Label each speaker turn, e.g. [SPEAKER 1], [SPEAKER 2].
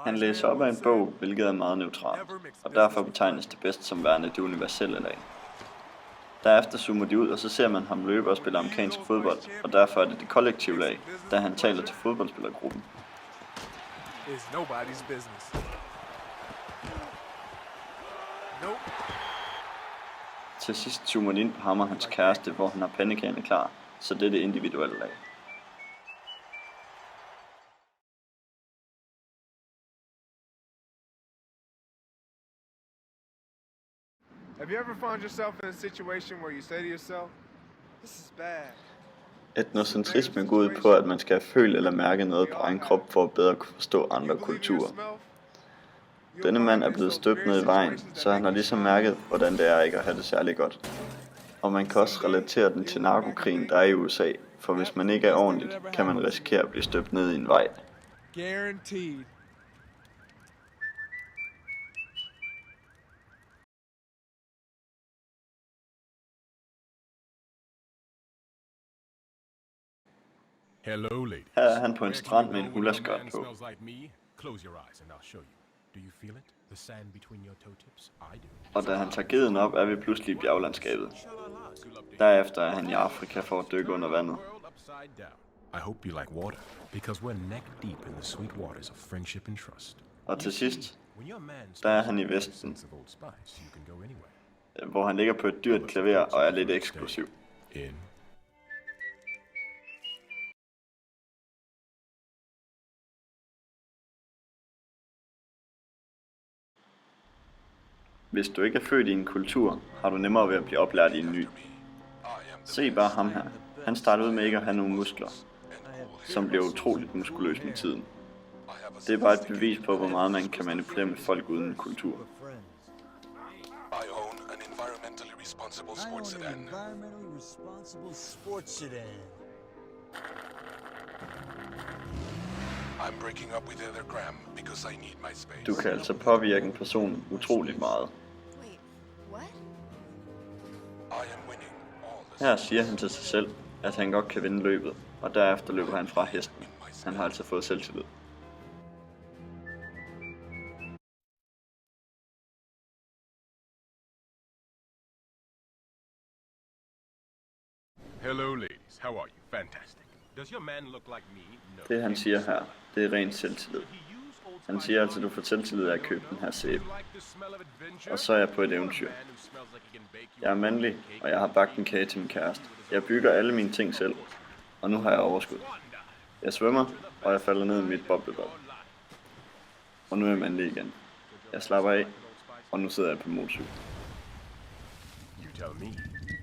[SPEAKER 1] Han læser op af en bog, hvilket er meget neutralt, og derfor betegnes det bedst som værende det universelle lag. Derefter zoomer de ud, og så ser man ham løbe og spille amerikansk fodbold, og derfor er det kollektive lag, da han taler til fodboldspillergruppen. Til sidst zoomer de ind på ham og hans kæreste, hvor han har pandekagerne klar, så det er det individuelle lag.
[SPEAKER 2] Have you ever found yourself in a situation where you say to yourself, this is bad?
[SPEAKER 1] Etnocentrisme går ud på, at man skal have følt eller mærke noget på egen krop for at bedre kunne forstå andre kulturer. Denne mand er blevet støbt ned i vejen, så han har ligesom mærket, hvordan det er ikke at have det særlig godt. Og man kan også relatere den til narkokrigen, der er i USA, for hvis man ikke er ordentligt, kan man risikere at blive støbt ned i en vej.
[SPEAKER 2] Guaranteed.
[SPEAKER 3] Hello, ladies.
[SPEAKER 1] Her er han på en strand med en hula-skørt på. Og da han tager geden op, er vi pludselig i bjerglandskabet. Derefter er han i Afrika for at dykke under vandet.
[SPEAKER 3] I hope you like water, because we're neck deep in the sweet waters of friendship and trust.
[SPEAKER 1] Og til sidst, der er han i Vesten, hvor han ligger på et dyrt klaver og er lidt eksklusiv. Hvis du ikke er født i en kultur, har du nemmere ved at blive oplært i en ny. Se bare ham her. Han startede ud med ikke at have nogen muskler, som bliver utroligt muskuløs med tiden. Det er bare et bevis på, hvor meget man kan manipulere med folk uden en kultur.
[SPEAKER 4] I own an environmentally responsible sports sedan. I'm breaking up with Heather Graham because I need my space.
[SPEAKER 1] Du kan altså påvirke en person utroligt meget.
[SPEAKER 5] Wait, what?
[SPEAKER 4] I am winning all the
[SPEAKER 1] Her siger han til sig selv, at han godt kan vinde løbet, og derefter løber han fra hesten. Han har altså fået selvtillid.
[SPEAKER 3] Hello, ladies. How are you? Fantastic. Does your man look like me? No.
[SPEAKER 1] Det han siger her, det er ren selvtillid. Han siger altså, at du får selvtillid af at købe den her sæbe. Og så er jeg på et eventyr. Jeg er mandlig, og jeg har bagt en kage til min kæreste. Jeg bygger alle mine ting selv, og nu har jeg overskud. Jeg svømmer, og jeg falder ned i mit boblebad. Og nu er jeg mandlig igen. Jeg slapper af, og nu sidder jeg på motorcykel.
[SPEAKER 3] You tell me.